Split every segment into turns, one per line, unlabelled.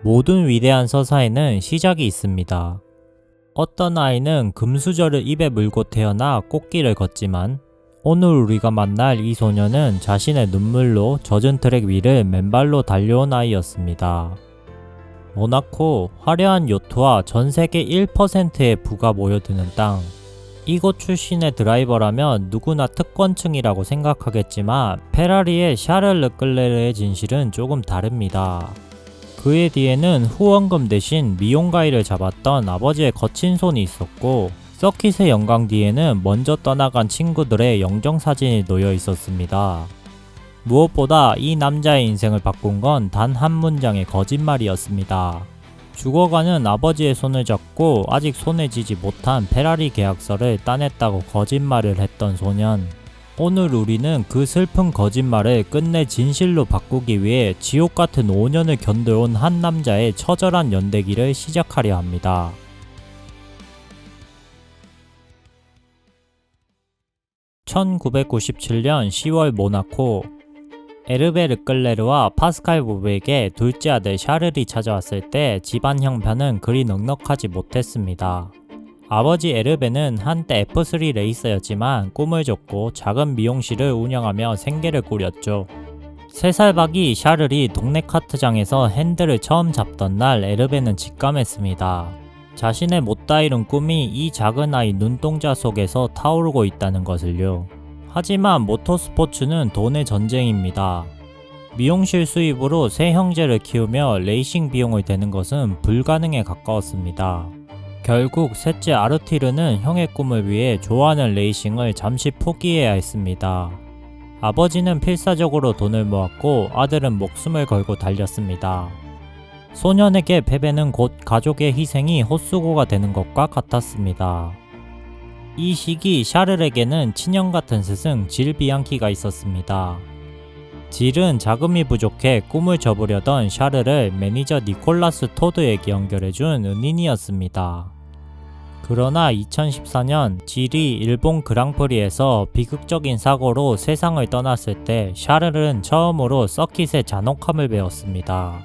모든 위대한 서사에는 시작이 있습니다. 어떤 아이는 금수저를 입에 물고 태어나 꽃길을 걷지만 오늘 우리가 만날 이 소녀는 자신의 눈물로 젖은 트랙 위를 맨발로 달려온 아이였습니다. 모나코, 화려한 요트와 전세계 1%의 부가 모여드는 땅. 이곳 출신의 드라이버라면 누구나 특권층이라고 생각하겠지만 페라리의 샤를 르클레르의 진실은 조금 다릅니다. 그의 뒤에는 후원금 대신 미용가이를 잡았던 아버지의 거친 손이 있었고 서킷의 영광 뒤에는 먼저 떠나간 친구들의 영정사진이 놓여 있었습니다. 무엇보다 이 남자의 인생을 바꾼 건 단 한 문장의 거짓말이었습니다. 죽어가는 아버지의 손을 잡고 아직 손에 쥐지 못한 페라리 계약서를 따냈다고 거짓말을 했던 소년. 오늘 우리는 그 슬픈 거짓말을 끝내 진실로 바꾸기 위해 지옥 같은 5년을 견뎌온 한 남자의 처절한 연대기를 시작하려 합니다. (1997년 10월) 모나코. 에르베 르클레르와 파스칼 보브에게 둘째 아들 샤를이 찾아왔을 때 집안 형편은 그리 넉넉하지 못했습니다. 아버지 에르베는 한때 F3 레이서였지만 꿈을 줬고 작은 미용실을 운영하며 생계를 꾸렸죠. 3살 박이 샤를이 동네 카트장에서 핸들을 처음 잡던 날 에르베는 직감했습니다. 자신의 못다 이룬 꿈이 이 작은 아이 눈동자 속에서 타오르고 있다는 것을요. 하지만 모터스포츠는 돈의 전쟁입니다. 미용실 수입으로 세 형제를 키우며 레이싱 비용을 대는 것은 불가능에 가까웠습니다. 결국 셋째 아르티르는 형의 꿈을 위해 좋아하는 레이싱을 잠시 포기해야 했습니다. 아버지는 필사적으로 돈을 모았고 아들은 목숨을 걸고 달렸습니다. 소년에게 패배는 곧 가족의 희생이 헛수고가 되는 것과 같았습니다. 이 시기 샤를에게는 친형 같은 스승 질 비앙키가 있었습니다. 질은 자금이 부족해 꿈을 접으려던 샤를을 매니저 니콜라스 토드에게 연결해준 은인이었습니다. 그러나 2014년 질이 일본 그랑프리에서 비극적인 사고로 세상을 떠났을 때 샤를은 처음으로 서킷의 잔혹함을 배웠습니다.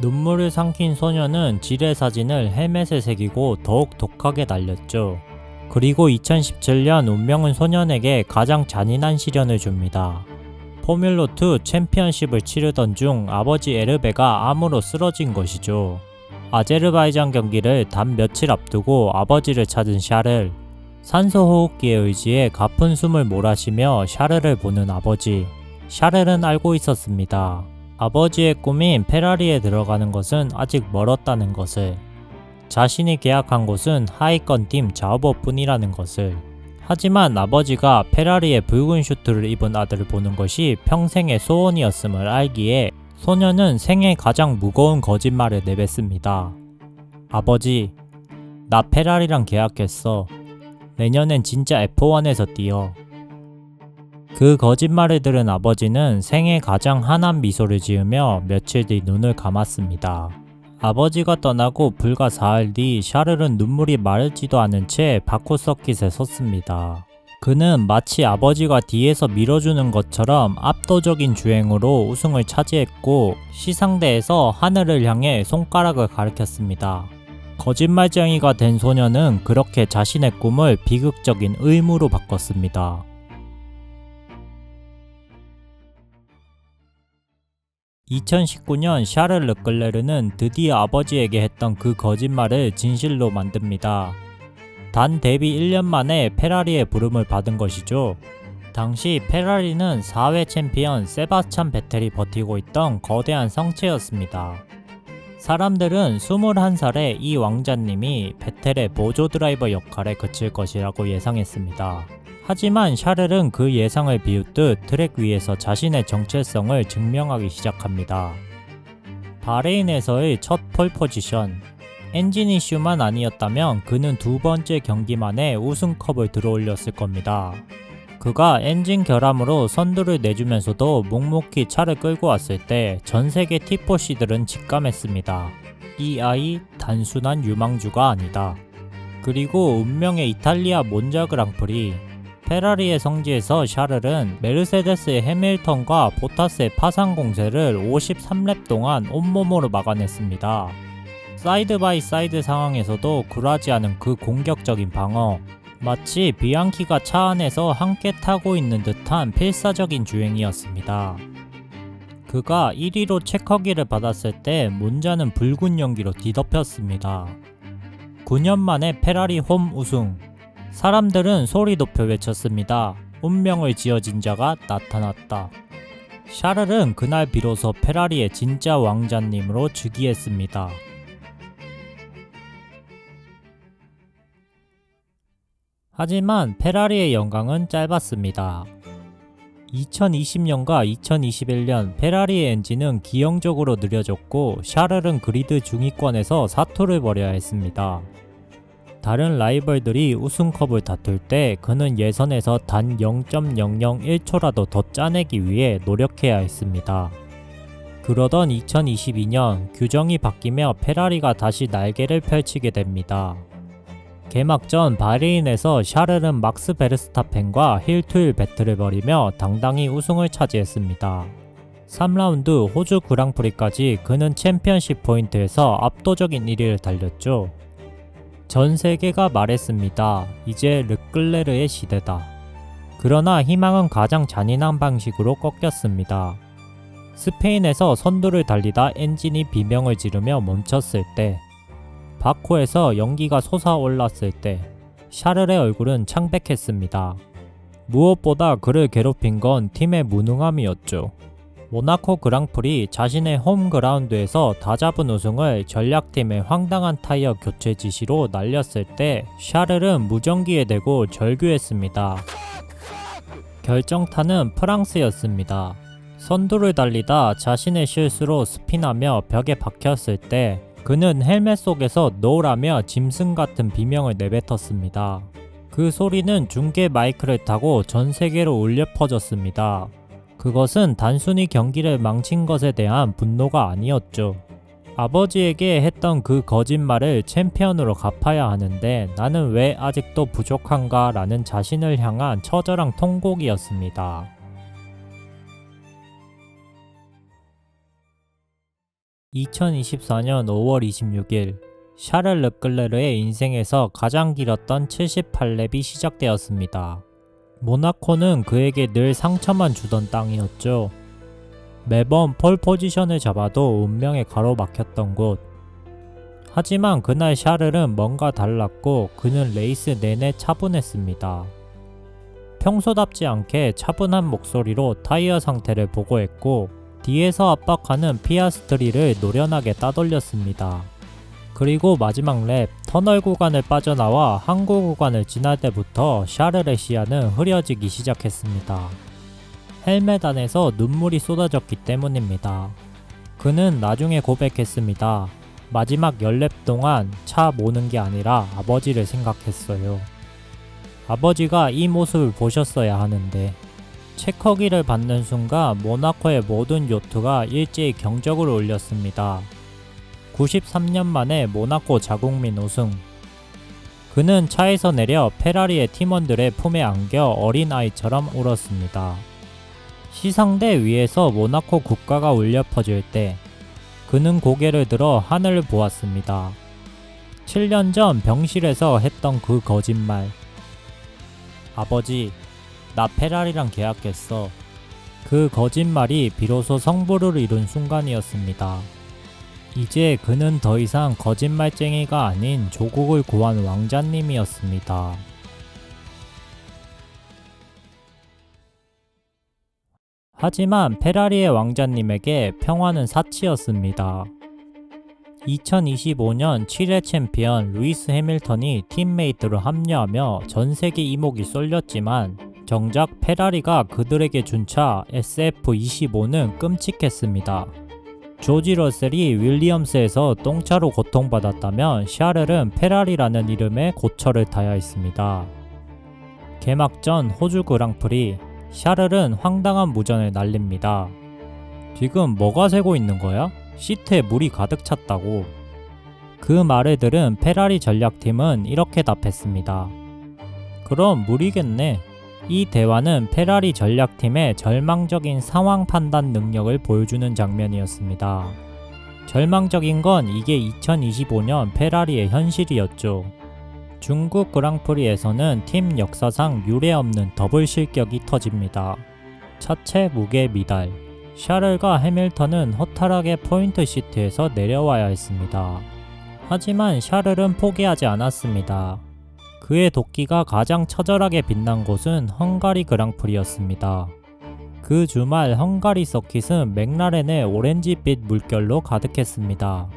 눈물을 삼킨 소녀는 질의 사진을 헬멧에 새기고 더욱 독하게 날렸죠. 그리고 2017년 운명은 소년에게 가장 잔인한 시련을 줍니다. 포뮬러2 챔피언십을 치르던 중 아버지 에르베가 암으로 쓰러진 것이죠. 아제르바이잔 경기를 단 며칠 앞두고 아버지를 찾은 샤를. 산소호흡기에 의지해 가쁜 숨을 몰아쉬며 샤르를 보는 아버지. 샤를은 알고 있었습니다. 아버지의 꿈인 페라리에 들어가는 것은 아직 멀었다는 것을. 자신이 계약한 곳은 하위권 팀 자우버뿐이라는 것을. 하지만 아버지가 페라리의 붉은 슈트를 입은 아들을 보는 것이 평생의 소원이었음을 알기에 소녀는 생애 가장 무거운 거짓말을 내뱉습니다. 아버지, 나 페라리랑 계약했어. 내년엔 진짜 F1에서 뛰어. 그 거짓말을 들은 아버지는 생애 가장 환한 미소를 지으며 며칠 뒤 눈을 감았습니다. 아버지가 떠나고 불과 4일 뒤 샤를은 눈물이 마르지도 않은 채 바쿠 서킷에 섰습니다. 그는 마치 아버지가 뒤에서 밀어주는 것처럼 압도적인 주행으로 우승을 차지했고 시상대에서 하늘을 향해 손가락을 가리켰습니다. 거짓말쟁이가 된 소녀는 그렇게 자신의 꿈을 비극적인 의무로 바꿨습니다. 2019년 샤를 르클레르는 드디어 아버지에게 했던 그 거짓말을 진실로 만듭니다. 단 데뷔 1년 만에 페라리의 부름을 받은 것이죠. 당시 페라리는 4회 챔피언 세바스찬 베텔이 버티고 있던 거대한 성체였습니다. 사람들은 21살의 이 왕자님이 베텔의 보조 드라이버 역할에 그칠 것이라고 예상했습니다. 하지만 샤를은 그 예상을 비웃듯 트랙 위에서 자신의 정체성을 증명하기 시작합니다. 바레인에서의 첫 폴 포지션. 엔진 이슈만 아니었다면 그는 두 번째 경기만에 우승컵을 들어올렸을 겁니다. 그가 엔진 결함으로 선두를 내주면서도 묵묵히 차를 끌고 왔을 때 전세계 T4C들은 직감했습니다. 이 아이 단순한 유망주가 아니다. 그리고 운명의 이탈리아 몬자 그랑프리. 페라리의 성지에서 샤를은 메르세데스의 해밀턴과 보타스의 파상 공세를 53랩 동안 온몸으로 막아냈습니다. 사이드 바이 사이드 상황에서도 굴하지 않은 그 공격적인 방어, 마치 비앙키가 차 안에서 함께 타고 있는 듯한 필사적인 주행이었습니다. 그가 1위로 체커기를 받았을 때 문자는 붉은 연기로 뒤덮였습니다. 9년 만에 페라리 홈 우승. 사람들은 소리 높여 외쳤습니다. 운명을 지어진 자가 나타났다. 샤를은 그날 비로소 페라리의 진짜 왕자님으로 즉위했습니다. 하지만 페라리의 영광은 짧았습니다. 2020년과 2021년 페라리의 엔진은 기형적으로 느려졌고 샤를은 그리드 중위권에서 사투를 벌여야 했습니다. 다른 라이벌들이 우승컵을 다툴 때 그는 예선에서 단 0.001초라도 더 짜내기 위해 노력해야 했습니다. 그러던 2022년 규정이 바뀌며 페라리가 다시 날개를 펼치게 됩니다. 개막전 바레인에서 샤를은 막스 베르스타펜과 힐투일 배틀을 벌이며 당당히 우승을 차지했습니다. 3라운드 호주 그랑프리까지 그는 챔피언십 포인트에서 압도적인 1위를 달렸죠. 전 세계가 말했습니다. 이제 르클레르의 시대다. 그러나 희망은 가장 잔인한 방식으로 꺾였습니다. 스페인에서 선두를 달리다 엔진이 비명을 지르며 멈췄을 때, 바코에서 연기가 솟아올랐을 때 샤를의 얼굴은 창백했습니다. 무엇보다 그를 괴롭힌 건 팀의 무능함이었죠. 모나코 그랑프리 자신의 홈그라운드에서 다잡은 우승을 전략팀의 황당한 타이어 교체 지시로 날렸을 때 샤를은 무전기에 대고 절규했습니다. 결정타는 프랑스였습니다. 선두를 달리다 자신의 실수로 스핀하며 벽에 박혔을 때 그는 헬멧 속에서 노라며 짐승 같은 비명을 내뱉었습니다. 그 소리는 중계 마이크를 타고 전 세계로 울려 퍼졌습니다. 그것은 단순히 경기를 망친 것에 대한 분노가 아니었죠. 아버지에게 했던 그 거짓말을 챔피언으로 갚아야 하는데 나는 왜 아직도 부족한가 라는 자신을 향한 처절한 통곡이었습니다. 2024년 5월 26일 샤를 르클레르의 인생에서 가장 길었던 78랩이 시작되었습니다. 모나코는 그에게 늘 상처만 주던 땅이었죠. 매번 폴 포지션을 잡아도 운명에 가로막혔던 곳. 하지만 그날 샤를은 뭔가 달랐고 그는 레이스 내내 차분했습니다. 평소답지 않게 차분한 목소리로 타이어 상태를 보고했고 뒤에서 압박하는 피아스트리를 노련하게 따돌렸습니다. 그리고 마지막 랩 터널 구간을 빠져나와 항구 구간을 지날 때부터 샤를의 시야는 흐려지기 시작했습니다. 헬멧 안에서 눈물이 쏟아졌기 때문입니다. 그는 나중에 고백했습니다. 마지막 10랩 동안 차 모는 게 아니라 아버지를 생각했어요. 아버지가 이 모습을 보셨어야 하는데. 체커기를 받는 순간 모나코의 모든 요트가 일제히 경적을 울렸습니다. 93년 만에 모나코 자국민 우승. 그는 차에서 내려 페라리의 팀원들의 품에 안겨 어린아이처럼 울었습니다. 시상대 위에서 모나코 국가가 울려 퍼질 때 그는 고개를 들어 하늘을 보았습니다. 7년 전 병실에서 했던 그 거짓말. 아버지, 나 페라리랑 계약했어. 그 거짓말이 비로소 성부를 이룬 순간이었습니다. 이제 그는 더 이상 거짓말쟁이가 아닌 조국을 구한 왕자님이었습니다. 하지만 페라리의 왕자님에게 평화는 사치였습니다. 2025년 7회 챔피언 루이스 해밀턴이 팀메이트로 합류하며 전세계 이목이 쏠렸지만 정작 페라리가 그들에게 준 차 SF25는 끔찍했습니다. 조지 러셀이 윌리엄스에서 똥차로 고통받았다면 샤를은 페라리라는 이름의 고철을 타야 했습니다. 개막전 호주 그랑프리, 샤를은 황당한 무전을 날립니다. 지금 뭐가 새고 있는 거야? 시트에 물이 가득 찼다고. 그 말을 들은 페라리 전략팀은 이렇게 답했습니다. 그럼 물이겠네. 이 대화는 페라리 전략팀의 절망적인 상황 판단 능력을 보여주는 장면이었습니다. 절망적인 건 이게 2025년 페라리의 현실이었죠. 중국 그랑프리에서는 팀 역사상 유례없는 더블 실격이 터집니다. 차체 무게 미달. 샤를과 해밀턴은 허탈하게 포인트 시트에서 내려와야 했습니다. 하지만 샤를은 포기하지 않았습니다. 그의 도끼가 가장 처절하게 빛난 곳은 헝가리 그랑프리였습니다. 그 주말 헝가리 서킷은 맥라렌의 오렌지빛 물결로 가득했습니다.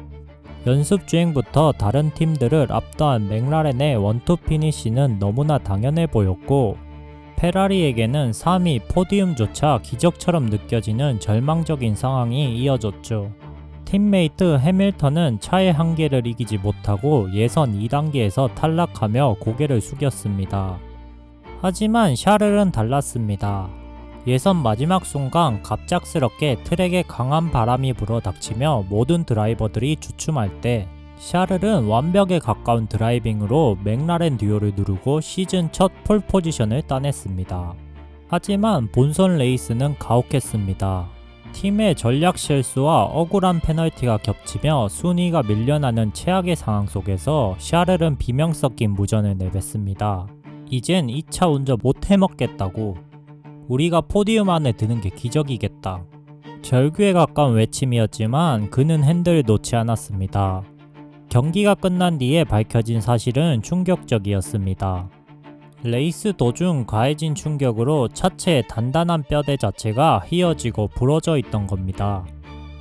연습 주행부터 다른 팀들을 압도한 맥라렌의 원투 피니쉬는 너무나 당연해 보였고, 페라리에게는 3위 포디움조차 기적처럼 느껴지는 절망적인 상황이 이어졌죠. 팀메이트 해밀턴은 차의 한계를 이기지 못하고 예선 2단계에서 탈락하며 고개를 숙였습니다. 하지만 샤를은 달랐습니다. 예선 마지막 순간 갑작스럽게 트랙에 강한 바람이 불어 닥치며 모든 드라이버들이 주춤할 때 샤를은 완벽에 가까운 드라이빙으로 맥라렌 듀오를 누르고 시즌 첫 폴 포지션을 따냈습니다. 하지만 본선 레이스는 가혹했습니다. 팀의 전략 실수와 억울한 페널티가 겹치며 순위가 밀려나는 최악의 상황 속에서 샤를은 비명 섞인 무전을 내뱉습니다. 이젠 2차 운전 못 해먹겠다고. 우리가 포디움 안에 드는 게 기적이겠다. 절규에 가까운 외침이었지만 그는 핸들을 놓지 않았습니다. 경기가 끝난 뒤에 밝혀진 사실은 충격적이었습니다. 레이스 도중 가해진 충격으로 차체의 단단한 뼈대 자체가 휘어지고 부러져 있던 겁니다.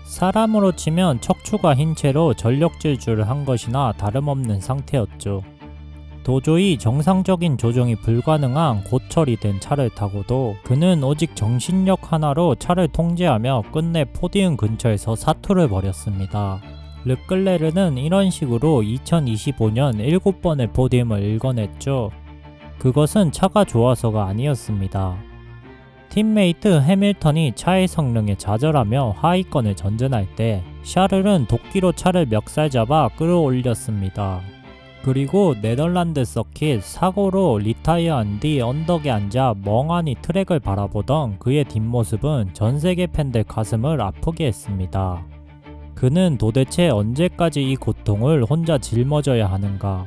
사람으로 치면 척추가 흰 채로 전력 질주를 한 것이나 다름없는 상태였죠. 도저히 정상적인 조종이 불가능한 고철이 된 차를 타고도 그는 오직 정신력 하나로 차를 통제하며 끝내 포디움 근처에서 사투를 벌였습니다. 르클레르는 이런 식으로 2025년 7번의 포디움을 일궈냈죠. 그것은 차가 좋아서가 아니었습니다. 팀메이트 해밀턴이 차의 성능에 좌절하며 하위권을 전전할 때 샤를은 도끼로 차를 멱살 잡아 끌어올렸습니다. 그리고 네덜란드 서킷 사고로 리타이어한 뒤 언덕에 앉아 멍하니 트랙을 바라보던 그의 뒷모습은 전세계 팬들 가슴을 아프게 했습니다. 그는 도대체 언제까지 이 고통을 혼자 짊어져야 하는가.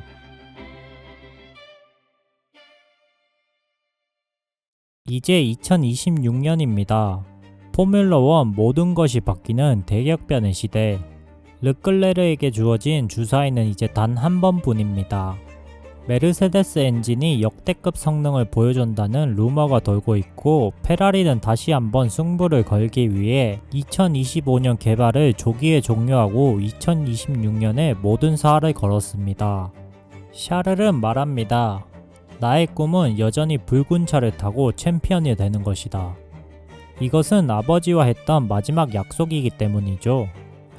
이제 2026년입니다. 포뮬러1 모든 것이 바뀌는 대격변의 시대. 르클레르에게 주어진 주사위는 이제 단 한 번뿐입니다. 메르세데스 엔진이 역대급 성능을 보여준다는 루머가 돌고 있고, 페라리는 다시 한번 승부를 걸기 위해 2025년 개발을 조기에 종료하고 2026년에 모든 사활을 걸었습니다. 샤를은 말합니다. 나의 꿈은 여전히 붉은 차를 타고 챔피언이 되는 것이다. 이것은 아버지와 했던 마지막 약속이기 때문이죠.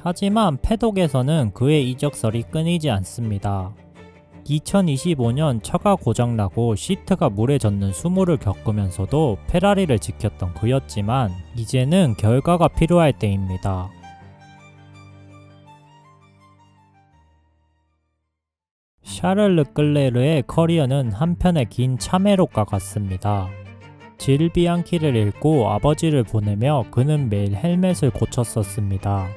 하지만 패독에서는 그의 이적설이 끊이지 않습니다. 2025년 차가 고장나고 시트가 물에 젖는 수모를 겪으면서도 페라리를 지켰던 그였지만 이제는 결과가 필요할 때입니다. 샤를 르클레르의 커리어는 한편의 긴 참회록과 같습니다. 질 비앙키를 잃고 아버지를 보내며 그는 매일 헬멧을 고쳤었습니다.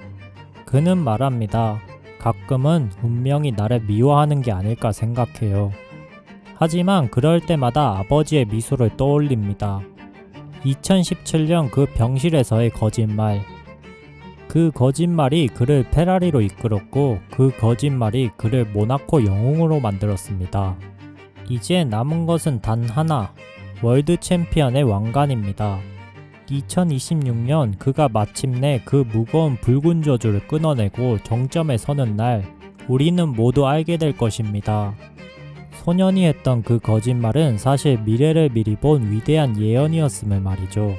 그는 말합니다. 가끔은 운명이 나를 미워하는 게 아닐까 생각해요. 하지만 그럴 때마다 아버지의 미소를 떠올립니다. 2017년 그 병실에서의 거짓말. 그 거짓말이 그를 페라리로 이끌었고 그 거짓말이 그를 모나코 영웅으로 만들었습니다. 이제 남은 것은 단 하나, 월드 챔피언의 왕관입니다. 2026년 그가 마침내 그 무거운 붉은 저주를 끊어내고 정점에 서는 날, 우리는 모두 알게 될 것입니다. 소년이 했던 그 거짓말은 사실 미래를 미리 본 위대한 예언이었음을 말이죠.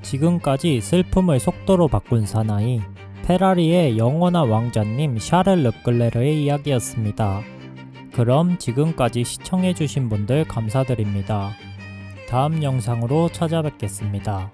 지금까지 슬픔을 속도로 바꾼 사나이, 페라리의 영원한 왕자님 샤를 르클레르의 이야기였습니다. 그럼 지금까지 시청해주신 분들 감사드립니다. 다음 영상으로 찾아뵙겠습니다.